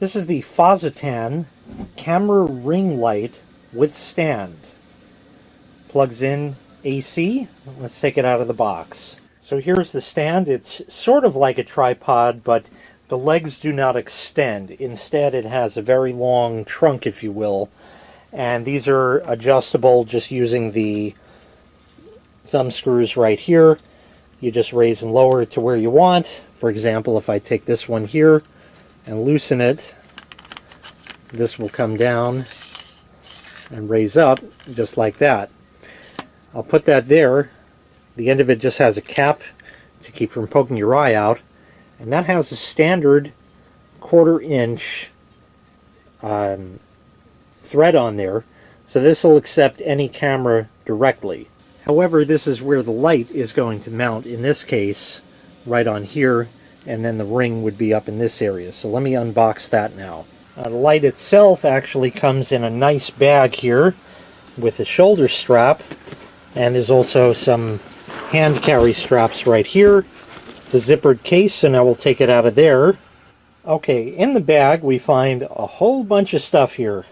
This is the FOSITAN camera ring light with stand. Plugs in AC. Let's take it out of the box. So here's the stand. It's sort of like a tripod, but the legs do not extend. Instead, it has a very long trunk, if you will. And these are adjustable just using the thumb screws right here. You just raise and lower it to where you want. For example, if I take this one here and loosen it, this will come down and raise up just like that. I'll put that there. The end of it just has a cap to keep from poking your eye out, and that has a standard 1/4 inch thread on there, so this will accept any camera directly. However, this is where the light is going to mount, in this case right on here, and then the ring would be up in this area. So let me unbox that now. The light itself actually comes in a nice bag here with a shoulder strap, and there's also some hand carry straps right here. It's a zippered case, so now we'll take it out of there. Okay, in the bag we find a whole bunch of stuff here.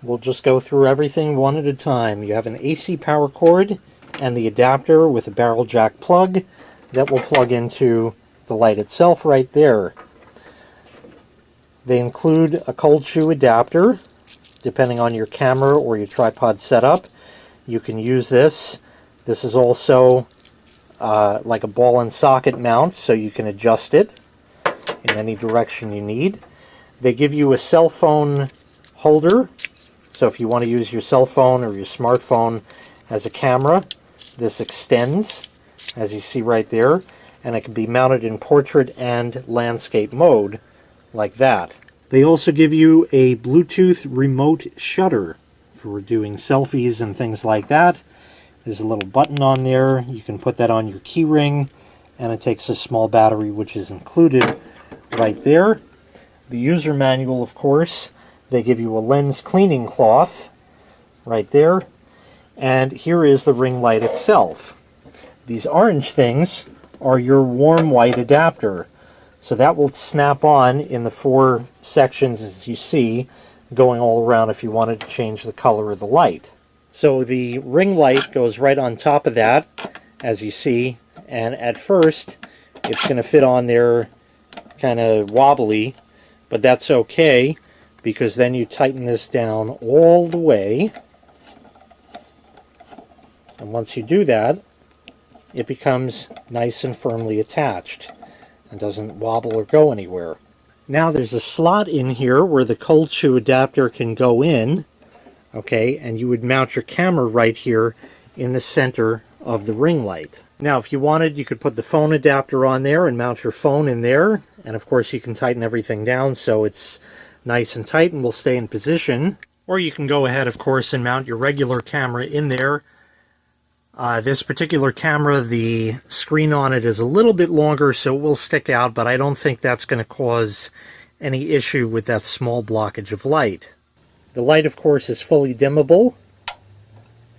We'll just go through everything one at a time. You have an AC power cord and the adapter with a barrel jack plug that will plug into the light itself right there. They include a cold shoe adapter. Depending on your camera or your tripod setup, you can use this. This is also like a ball and socket mount, so you can adjust it in any direction you need. They give you a cell phone holder, so if you want to use your cell phone or your smartphone as a camera, this extends, as you see right there, and it can be mounted in portrait and landscape mode, like that. They also give you a Bluetooth remote shutter for doing selfies and things like that. There's a little button on there. You can put that on your key ring, and it takes a small battery, which is included right there. The user manual, of course, they give you a lens cleaning cloth right there, and here is the ring light itself. These orange things are your warm white adapter, so that will snap on in the 4 sections as you see, going all around if you wanted to change the color of the light. So the ring light goes right on top of that, as you see, and at first it's going to fit on there kind of wobbly, but that's okay, because then you tighten this down all the way, and once you do that, it becomes nice and firmly attached and doesn't wobble or go anywhere. Now there's a slot in here where the cold shoe adapter can go in, okay, and you would mount your camera right here in the center of the ring light. Now if you wanted, you could put the phone adapter on there and mount your phone in there, and of course you can tighten everything down so it's nice and tight and will stay in position. Or you can go ahead, of course, and mount your regular camera in there. This particular camera, the screen on it is a little bit longer, so it will stick out, but I don't think that's going to cause any issue with that small blockage of light. The light, of course, is fully dimmable.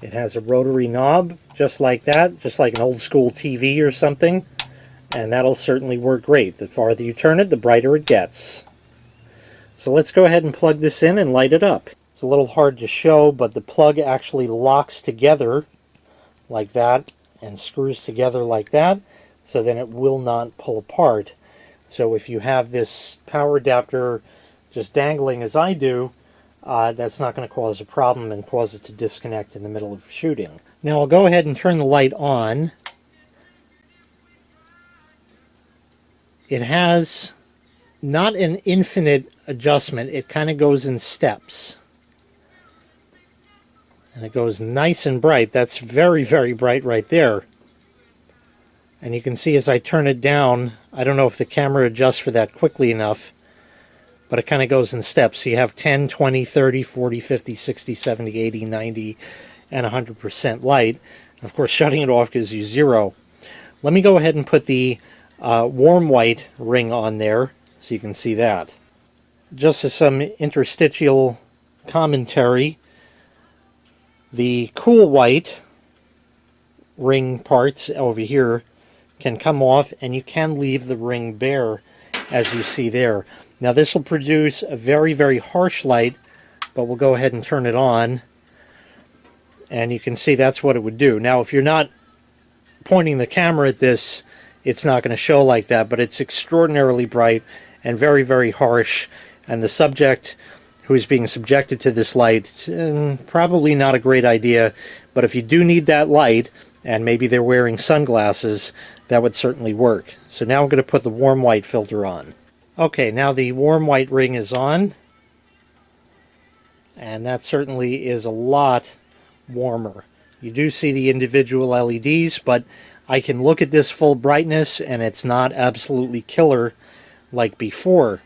It has a rotary knob, just like that, just like an old school TV or something, and that'll certainly work great. The farther you turn it, the brighter it gets. So let's go ahead and plug this in and light it up. It's a little hard to show, but the plug actually locks together like that and screws together like that, so then it will not pull apart. So if you have this power adapter just dangling as I do, that's not going to cause a problem and cause it to disconnect in the middle of shooting. Now I'll go ahead and turn the light on. It has not an infinite adjustment, it kind of goes in steps. And it goes nice and bright. That's very, very bright right there. And you can see as I turn it down, I don't know if the camera adjusts for that quickly enough, but it kind of goes in steps. So you have 10, 20, 30, 40, 50, 60, 70, 80, 90, and 100% light. And of course, shutting it off gives you 0. Let me go ahead and put the warm white ring on there so you can see that. Just as some interstitial commentary, the cool white ring parts over here can come off, and you can leave the ring bare, as you see there. Now this will produce a very, very harsh light, but we'll go ahead and turn it on. And you can see that's what it would do. Now if you're not pointing the camera at this, it's not going to show like that, but it's extraordinarily bright and very, very harsh. And the subject who is being subjected to this light, probably not a great idea, but if you do need that light, and maybe they're wearing sunglasses, that would certainly work. So now I'm going to put the warm white filter on. Okay, now the warm white ring is on, and that certainly is a lot warmer. You do see the individual LEDs, but I can look at this full brightness and it's not absolutely killer like before.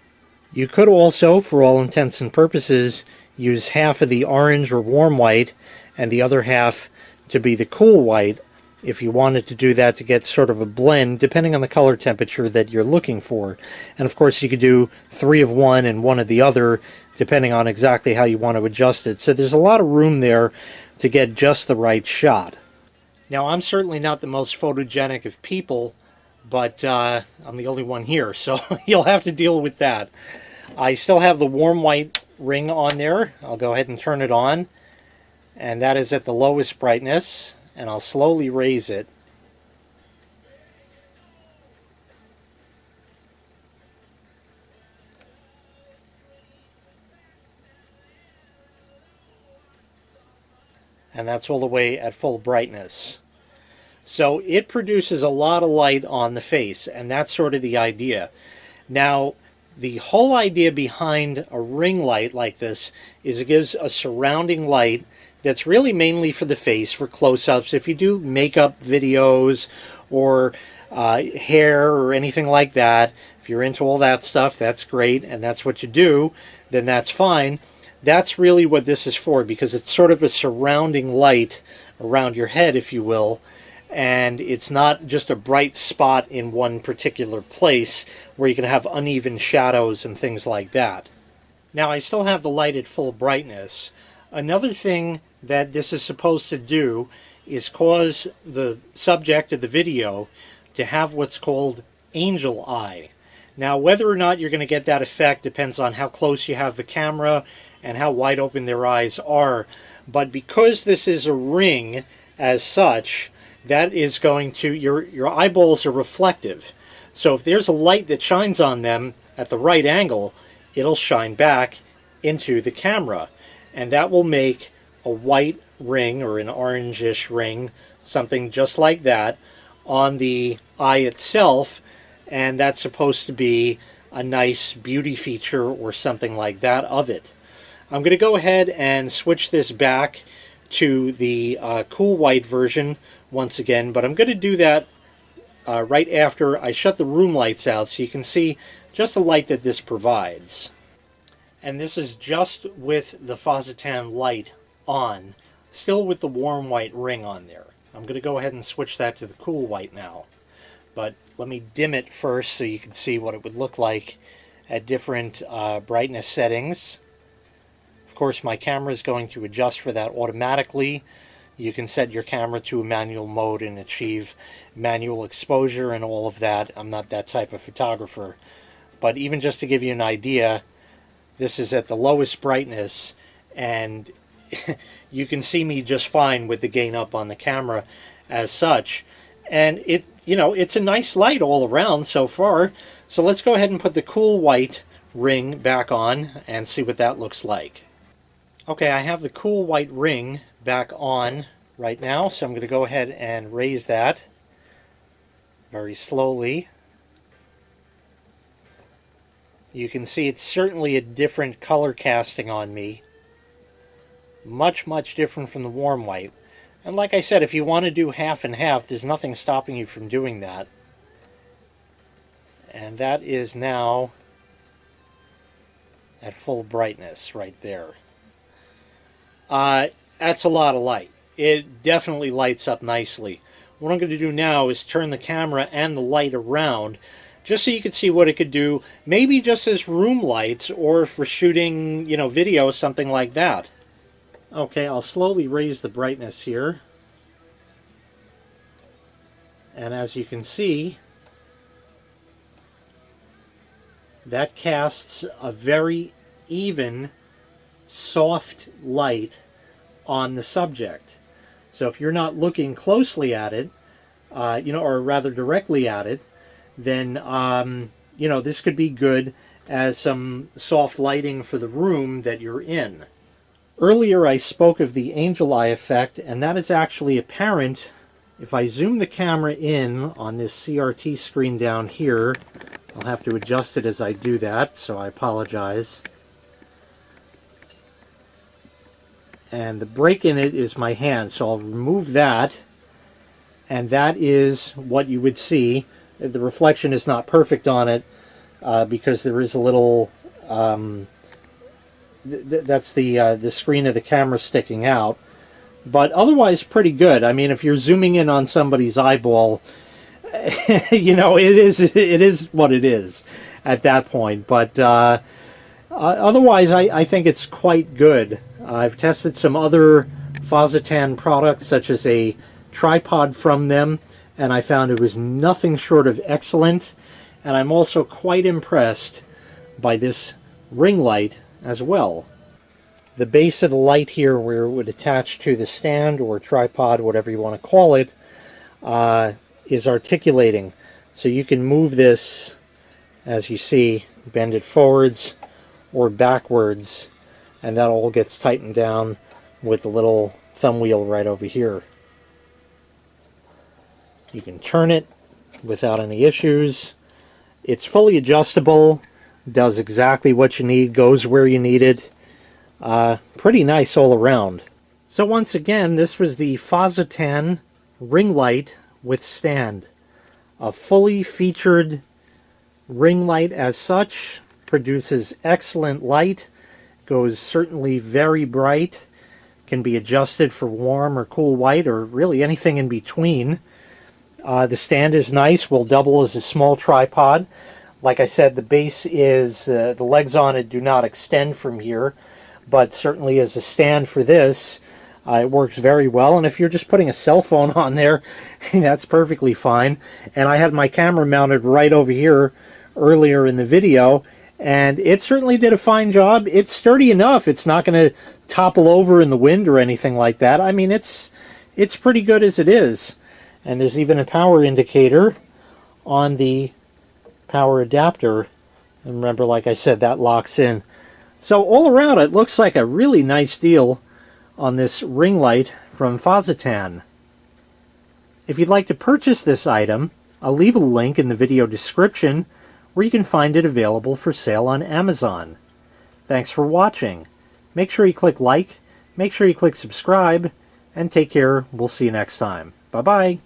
You could also, for all intents and purposes, use half of the orange or warm white and the other half to be the cool white if you wanted to do that, to get sort of a blend depending on the color temperature that you're looking for. And of course you could do 3 of one and 1 of the other depending on exactly how you want to adjust it. So there's a lot of room there to get just the right shot. Now I'm certainly not the most photogenic of people, but I'm the only one here, so you'll have to deal with that. I still have the warm white ring on there. I'll go ahead and turn it on, and that is at the lowest brightness, and I'll slowly raise it. And that's all the way at full brightness. So it produces a lot of light on the face, and that's sort of the idea. Now, the whole idea behind a ring light like this is it gives a surrounding light that's really mainly for the face, for close-ups. If you do makeup videos or hair or anything like that, if you're into all that stuff, that's great, and that's what you do, then that's fine. That's really what this is for, because it's sort of a surrounding light around your head, if you will, and it's not just a bright spot in one particular place where you can have uneven shadows and things like that. Now I still have the light at full brightness. Another thing that this is supposed to do is cause the subject of the video to have what's called angel eye. Now whether or not you're going to get that effect depends on how close you have the camera and how wide open their eyes are, but because this is a ring as such, that is going to, your eyeballs are reflective. So if there's a light that shines on them at the right angle, it'll shine back into the camera, and that will make a white ring or an orangish ring, something just like that, on the eye itself, and that's supposed to be a nice beauty feature or something like that of it. I'm going to go ahead and switch this back to the cool white version once again, but I'm going to do that right after I shut the room lights out so you can see just the light that this provides. And this is just with the FOSITAN light on, still with the warm white ring on there. I'm going to go ahead and switch that to the cool white now, but let me dim it first so you can see what it would look like at different brightness settings. Of course, my camera is going to adjust for that automatically. You can set your camera to a manual mode and achieve manual exposure and all of that. I'm not that type of photographer. But even just to give you an idea, this is at the lowest brightness, and you can see me just fine with the gain up on the camera as such. And it's a nice light all around so far. So let's go ahead and put the cool white ring back on and see what that looks like. Okay, I have the cool white ring back on right now, so I'm going to go ahead and raise that very slowly. You can see it's certainly a different color casting on me. Much, much different from the warm white. And like I said, if you want to do half and half, there's nothing stopping you from doing that. And that is now at full brightness right there. That's a lot of light. It definitely lights up nicely. What I'm going to do now is turn the camera and the light around just so you can see what it could do, maybe just as room lights or for shooting, video, something like that. Okay, I'll slowly raise the brightness here. And as you can see, that casts a very even, soft light on the subject. So if you're not looking closely at it, or rather directly at it, then, this could be good as some soft lighting for the room that you're in. Earlier I spoke of the angel eye effect, and that is actually apparent if I zoom the camera in on this CRT screen down here. I'll have to adjust it as I do that, so I apologize. And the break in it is my hand, so I'll remove that, and that is what you would see. The reflection is not perfect on it because there is a little that's the screen of the camera sticking out, but otherwise pretty good. I mean, if you're zooming in on somebody's eyeball, it is what it is at that point. But otherwise, I think it's quite good. I've tested some other FOSITAN products, such as a tripod from them, and I found it was nothing short of excellent. And I'm also quite impressed by this ring light as well. The base of the light here, where it would attach to the stand or tripod, whatever you want to call it, is articulating. So you can move this, as you see, bend it forwards or backwards, and that all gets tightened down with the little thumb wheel right over here. You can turn it without any issues. It's fully adjustable, does exactly what you need, goes where you need it. Pretty nice all around. So once again, this was the FOSITAN ring light with stand. A fully featured ring light as such, produces excellent light, goes certainly very bright, can be adjusted for warm or cool white, or really anything in between. The stand is nice, will double as a small tripod. Like I said, the base is, the legs on it do not extend from here, but certainly as a stand for this, it works very well. And if you're just putting a cell phone on there, that's perfectly fine. And I had my camera mounted right over here earlier in the video, and it certainly did a fine job. It's sturdy enough. It's not going to topple over in the wind or anything like that. I mean, it's pretty good as it is. And there's even a power indicator on the power adapter. And remember, like I said, that locks in. So all around, it looks like a really nice deal on this ring light from FOSITAN. If you'd like to purchase this item, I'll leave a link in the video description where you can find it available for sale on Amazon. Thanks for watching. Make sure you click like, make sure you click subscribe, and take care. We'll see you next time. Bye-bye.